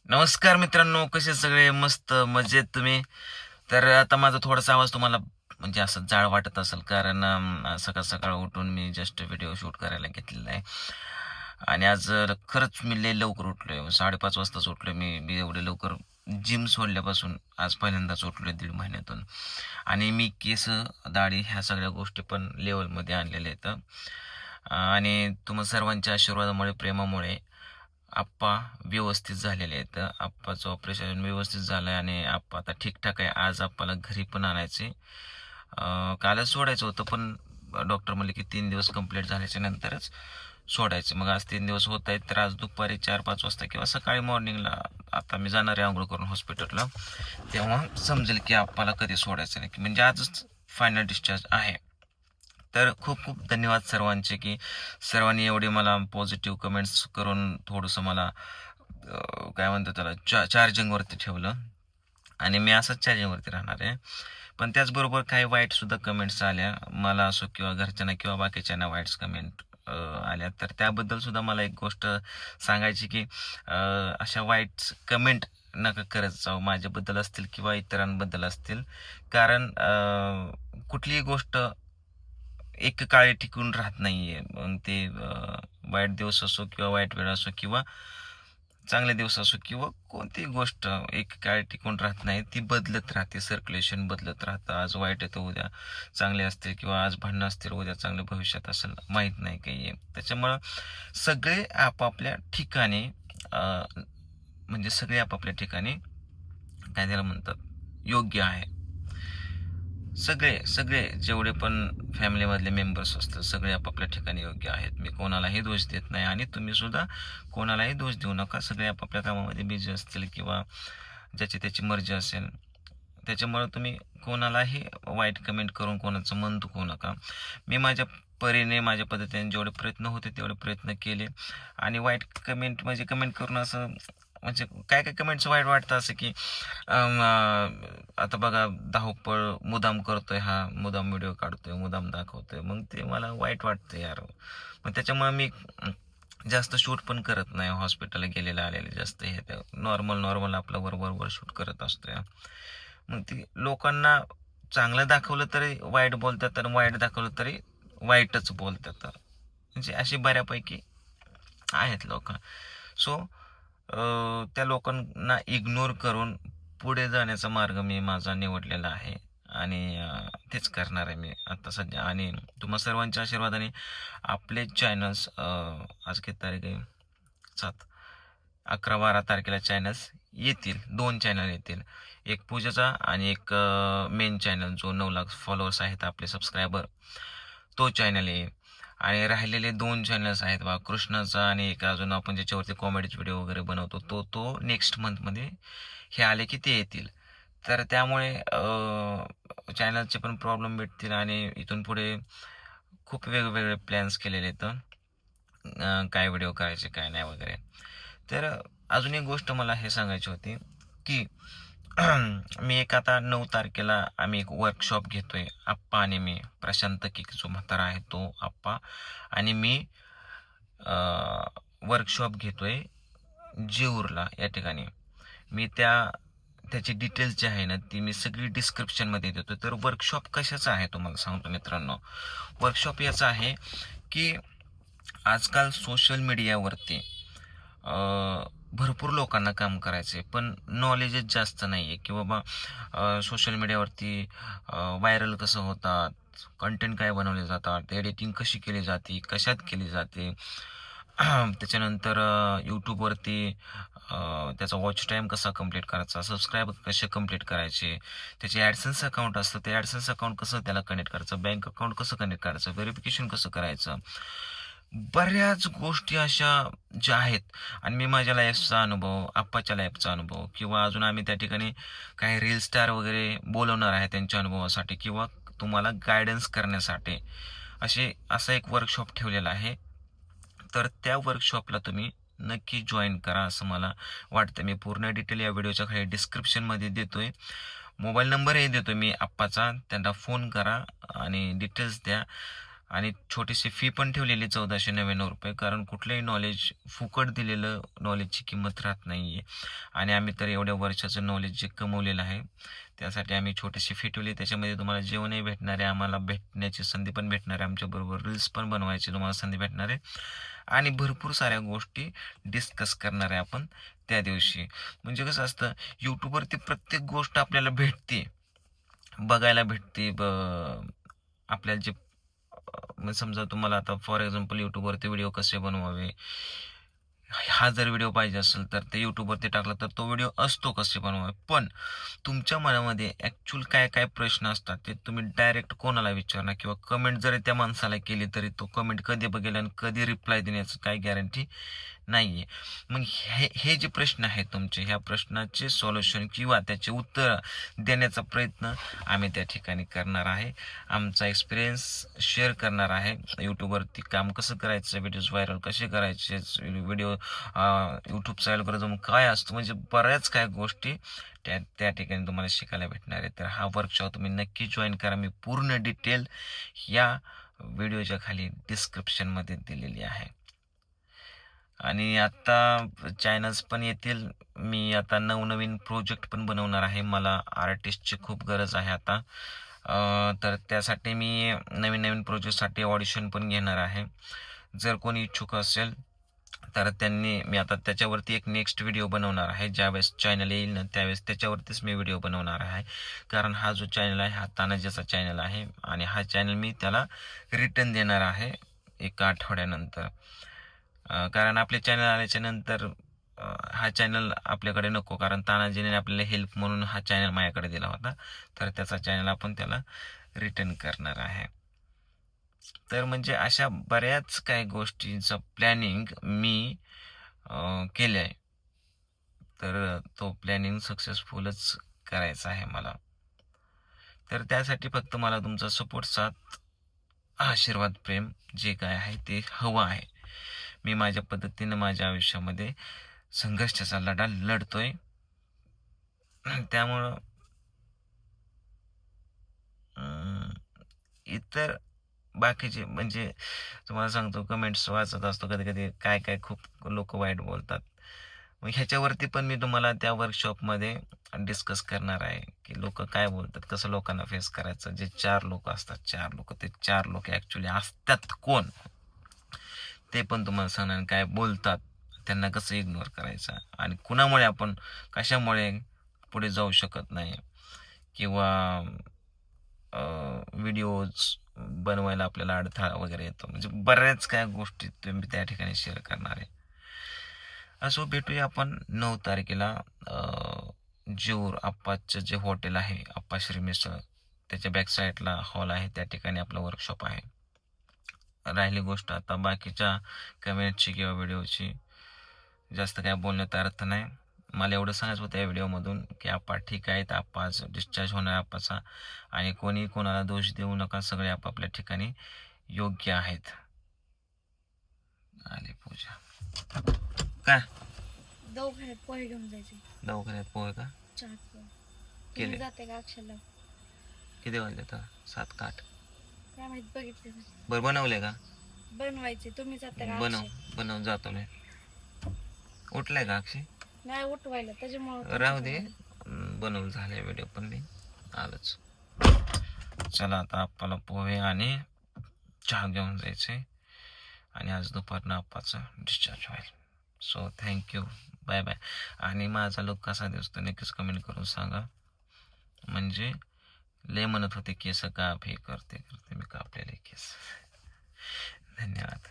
नमस्कार मित्रांनो, कसे सगळे? मस्त मजेत तुम्ही? तर आता माझा थोडासा आवाज तुम्हाला म्हणजे असं जाड वाटत असेल, कारण सकाळ सकाळ उठून मी जस्ट व्हिडिओ शूट करायला घेतलेला आहे. आणि आज खरंच मी लय लवकर उठलोय. 5:30 वाजताच उठलोय मी. मी एवढे लवकर जिम सोडल्यापासून आज पहिल्यांदाच उठलोय दीड महिन्यातून. आणि मी केस, दाढी ह्या सगळ्या गोष्टी पण लेवलमध्ये आणलेल्या आहेत. आणि तुम्हा सर्वांच्या आशीर्वादामुळे, प्रेमामुळे आप्पा व्यवस्थित झालेले आहेत. आप्पाचं ऑपरेशन व्यवस्थित झालं आहे आणि आप्पा आता ठीकठाक आहे. आज आप्पाला घरी पण आणायचे. कालच सोडायचं होतं, पण डॉक्टर म्हणले की 3 दिवस कंप्लीट झाल्याच्या नंतरच सोडायचं. मग आज 3 दिवस होत आहेत, तर आज दुपारी 4-5 वाजता किंवा सकाळी मॉर्निंगला आता मी जाणार आहे आंघोळ करून हॉस्पिटलला. तेव्हा समजेल की आप्पाला कधी सोडायचं नाही, म्हणजे आजच फायनल डिस्चार्ज आहे. तर खूप खूप धन्यवाद सर्वांचे, की सर्वांनी एवढे मला पॉझिटिव्ह कमेंट्स करून थोडंसं मला काय म्हणतात त्याला, चार्जिंगवरती ठेवलं. आणि मी असंच चार्जिंगवरती राहणार आहे. पण त्याचबरोबर काही वाईटसुद्धा कमेंट्स आल्या मला, असो किंवा घरच्यांना किंवा बाकीच्यांना वाईट्स कमेंट आल्या. तर त्याबद्दल सुद्धा मला एक गोष्ट सांगायची, की अशा वाईट्स कमेंट नका करत जाऊ, माझ्याबद्दल असतील किंवा इतरांबद्दल असतील. कारण कुठलीही गोष्ट एक काळी टिकून राहत नाहीये. मग ते वाईट दिवस असो किंवा वाईट वेळ असो किंवा चांगले दिवस असो किंवा कोणतीही गोष्ट एक काळी टिकून राहत नाही. ती बदलत राहते, सर्क्युलेशन बदलत राहतं. आज वाईट आहे तर उद्या चांगले असतील, किंवा आज भांडणं असतील उद्या चांगलं भविष्यात असेल, माहीत नाही काही आहे. त्याच्यामुळं सगळे आपापल्या ठिकाणी अ, म्हणजे सगळे आपापल्या ठिकाणी काय त्याला म्हणतात, योग्य आहे. सगळे जेवढे पण फॅमिलीमधले मेंबर्स असतात, सगळे आपापल्या ठिकाणी योग्य आहेत. मी कोणालाही दोष देत नाही आणि तुम्ही सुद्धा कोणालाही दोष देऊ नका. सगळे आपापल्या कामामध्ये बिझी असतील किंवा ज्याची त्याची मर्जी असेल. त्याच्यामुळं तुम्ही कोणालाही वाईट कमेंट करून कोणाचं मन दुखवू नका. मी माझ्या परीने, माझ्या पद्धतीने जेवढे प्रयत्न होते तेवढे प्रयत्न केले. आणि वाईट कमेंट म्हणजे कमेंट करून असं, म्हणजे काय काय कमेंट्स वाईट वाटतं असं, की आता बघा, धावपळ मुदाम करतोय हा, मुदाम व्हिडिओ काढतोय, मुदाम दाखवतोय. मग ते मला वाईट वाटतं यार. मग त्याच्यामुळे मी जास्त शूट पण करत नाही. हॉस्पिटलला गेलेलं आलेले जास्त हे ते नॉर्मल नॉर्मल आपलं वर शूट करत असतोय. मग ती लोकांना चांगलं दाखवलं तरी वाईट बोलतात आणि वाईट दाखवलं तरी वाईटच बोलतात. म्हणजे अशी बऱ्यापैकी आहेत लोक. सो त्या लोकांना इग्नोर करून पुढे जाण्याचा मार्ग मी माझा निवडलेला आहे. आणि तेच करणार आहे मी आता सध्या. आणि तुम्हा सर्वांच्या आशीर्वादाने आपले चॅनल्स, आज किती तारीख आहे, 7, 11-12 तारखेला चॅनल्स येतील. 2 चॅनल येतील. एक पूजाचा आणि एक मेन चॅनल, जो 9 लाख फॉलोअर्स आहेत आपले सबस्क्रायबर, तो चॅनल येईल. आणि राहिलेले 2 चॅनल्स आहेत बा, कृष्णाचा आणि एक अजून आपण ज्याच्यावरती कॉमेडीचे व्हिडिओ वगैरे बनवतो, तो नेक्स्ट मंथमध्ये हे आले की ते येतील. तर त्यामुळे चॅनलचे पण प्रॉब्लेम भेटतील आणि इथून पुढे खूप वेगवेगळे प्लॅन्स केलेले आहेत. काय व्हिडिओ करायचे काय नाही वगैरे. तर अजून एक गोष्ट मला हे सांगायची होती, की मी एक आता 9 तारखेला आम्ही एक वर्कशॉप घेतोय, आप्पा आणि मी. प्रशांत किक जो म्हातारा आहे तो, आप्पा आणि मी वर्कशॉप घेतोय जेऊरला या ठिकाणी. मी त्याची डिटेल्स जी आहे ना, ती मी सगळी डिस्क्रिप्शनमध्ये देतो. तर वर्कशॉप कशाचा आहे तुम्हाला सांगतो मित्रांनो. वर्कशॉप याचा आहे की आजकाल सोशल मीडियावरती भरपूर लोकांना काम करायचं आहे, पण नॉलेजच जास्त नाही आहे, की बाबा सोशल मीडियावरती व्हायरल कसं होतात, कंटेंट काय बनवले जातात, एडिटिंग कशी केली जाते, कशात केली जाते. त्याच्यानंतर यूट्यूबवरती त्याचा वॉच टाईम कसा कंप्लीट करायचा, सबस्क्राईब कसे कंप्लीट करायचे, त्याचे ॲडसेन्स अकाउंट असतं, ते ॲडसेन्स अकाउंट कसं त्याला कनेक्ट करायचं, बँक अकाउंट कसं कनेक्ट करायचं, व्हेरिफिकेशन कसं करायचं. बऱ्याच गोष्टी अशा ज्या आहेत. आणि मी माझ्या लाईफचा अनुभव, आप्पाच्या लाईफचा अनुभव, किंवा अजून आम्ही त्या ठिकाणी काही रील स्टार वगैरे बोलवणार आहे त्यांच्या अनुभवासाठी किंवा तुम्हाला गायडन्स करण्यासाठी असा एक वर्कशॉप ठेवलेला आहे. तर त्या वर्कशॉपला तुम्ही नक्की जॉईन करा असं मला वाटतं. मी पूर्ण डिटेल या व्हिडिओच्या खाली डिस्क्रिप्शनमध्ये देतोय. मोबाईल नंबरही देतो मी आप्पाचा, त्यांना फोन करा आणि डिटेल्स द्या. आणि छोटीशी फी पण ठेवलेली 1499 रुपये, कारण कुठलंही नॉलेज फुकट दिलेलं नॉलेजची किंमत राहत नाही आहे. आणि आम्ही तर एवढ्या वर्षाचं नॉलेज जे कमवलेलं आहे त्यासाठी आम्ही छोटीशी फी ठेवली. त्याच्यामध्ये तुम्हाला जेवणही भेटणार आहे, आम्हाला भेटण्याची संधी पण भेटणार आहे, आमच्याबरोबर रील्स पण बनवायची तुम्हाला संधी भेटणार आहे आणि भरपूर साऱ्या गोष्टी डिस्कस करणार आहे आपण त्या दिवशी. म्हणजे कसं असतं, यूट्यूबवरती प्रत्येक गोष्ट आपल्याला भेटते, बघायला भेटते. आपल्याला जे मग समजा तुम्हाला आता फॉर एक्झाम्पल यूट्यूबवरती व्हिडिओ कसे बनवावे, हा जर व्हिडिओ पाहिजे असेल तर ते यूट्यूबवरती टाकला तर तो व्हिडिओ असतो कसे बनवावे. पण तुमच्या मनामध्ये ॲक्च्युअल काय काय प्रश्न असतात ते तुम्ही डायरेक्ट कोणाला विचारणार, किंवा कमेंट जरी त्या माणसाला केली तरी तो कमेंट कधी बघेल आणि कधी रिप्लाय देण्याचं काही गॅरंटी नाही आहे. मग हे हे जे प्रश्न आहेत तुमचे, ह्या प्रश्नाचे सॉल्युशन किंवा त्याचे उत्तर देण्याचा प्रयत्न आम्ही त्या ठिकाणी करणार आहे. आमचा एक्सपिरियन्स शेअर करणार आहे. यूट्यूबवरती काम कसं करायचं, व्हिडिओज व्हायरल कसे करायचे, व्हिडिओ यूट्यूबचा अल्गोरिदम काय असतो, म्हणजे बऱ्याच काय गोष्टी त्या त्या ठिकाणी तुम्हाला शिकायला भेटणार आहे. तर हा वर्कशॉप तुम्ही नक्की जॉईन करा. मी पूर्ण डिटेल या व्हिडिओच्या खाली डिस्क्रिप्शनमध्ये दिलेली आहे. आणि आता चॅनल्स पण येतील. मी आता नवनवीन प्रोजेक्ट पण बनवणार आहे. मला आर्टिस्टची खूप गरज आहे आता. तर त्यासाठी मी नवीन नवीन प्रोजेक्टसाठी ऑडिशन पण घेणार आहे. जर कोणी इच्छुक असेल तर मी आता त्याच्यावरती एक नेक्स्ट व्हिडिओ बनवणार आहे. ज्यावेळेस चॅनल येईल ना त्यावेळेस त्याच्यावरतीच मी व्हिडिओ बनवणार आहे. कारण हा जो चॅनल आहे हा तानाजीचा चॅनल आहे आणि हा चॅनल मी त्याला रिटर्न देणार आहे 1 आठवड्यानंतर. कारण आपले चॅनल आल्याच्या नंतर हा चॅनल आपल्याकडे नको, कारण तानाजीने आपल्याला हेल्प म्हणून हा चॅनल माझ्याकडे दिला होता. तर त्याचा चॅनल आपण त्याला रिटर्न करणार आहे. तर म्हणजे अशा बऱ्याच काही गोष्टींचं प्लॅनिंग मी केलं आहे. तर तो प्लॅनिंग सक्सेसफुलच करायचा आहे मला. तर त्यासाठी फक्त मला तुमचा सपोर्ट, साथ, आशीर्वाद, प्रेम जे काय आहे ते हवं आहे. मी माझ्या पद्धतीनं माझ्या आयुष्यामध्ये संघर्षाचा लढा लढतोय. त्यामुळं इतर बाकीचे म्हणजे तुम्हाला सांगतो, कमेंट्स वाचत असतो कधी कधी, काय काय खूप लोक वाईट बोलतात. मग ह्याच्यावरती पण मी तुम्हाला त्या वर्कशॉपमध्ये डिस्कस करणार आहे की लोक काय बोलतात, कसं लोकांना फेस करायचं. जे 4 लोक असतात, 4 लोक, ते 4 लोक ॲक्च्युली असतात कोण ते पण तुम्हाला सांगणार. काय बोलतात, त्यांना कसं इग्नोर करायचं आणि कुणामुळे आपण कशामुळे पुढे जाऊ शकत नाही, किंवा व्हिडिओज बनवायला आपल्याला अडथळा वगैरे येतो. म्हणजे बऱ्याच काय गोष्टी तुम्ही त्या ठिकाणी शेअर करणार आहे. असो, भेटूया आपण 9 तारखेला. जेऊर आप्पाचं जे हॉटेल आहे, आप्पाश्री मिसळ, त्याच्या बॅक साईडला हॉल आहे, त्या ठिकाणी आपलं वर्कशॉप आहे. राहिली गोष्ट आता बाकीच्या कमेंटची किंवा व्हिडिओची, जास्त काय बोलण्यात अर्थ नाही. मला एवढं सांगायचं होतं या व्हिडिओमधून की आप्पा ठीक आहेत, आप्पा आज डिस्चार्ज होणार आप्पाचा, आणि कोणी कोणाला दोष देऊ नका, सगळे आपापल्या ठिकाणी योग्य आहेत. आली पूजा. काय दवाखान्यात पोहे घेऊन जायचे. दवाखान्यात पोहे का 4 पोहे. केले? तुम्ही जाते का अक्षरला? किती वाजले तर 7 का 8? काय माहित, बघितले नाही. बरं बनवले का? बनवायचे. तुम्ही जाते का बनव अक्षय? बनव जातो मी. उठलाय का अक्षय? नाही उठवायला, त्याच्यामुळे राहू दे, बनवून झाले व्हिडिओ पण मी आलोच. चला आता आप्पाला पोहे आणि चहा घेऊन जायचे आणि आज दुपारनं आप्पाचं डिस्चार्ज होईल. So thank you, bye bye. आणि माझा लुक कसा दिसतो नक्कीच कमेंट करून सांगा. म्हणजे लय म्हणत होते केस काप, हे करते मी कापलेले केस. धन्यवाद.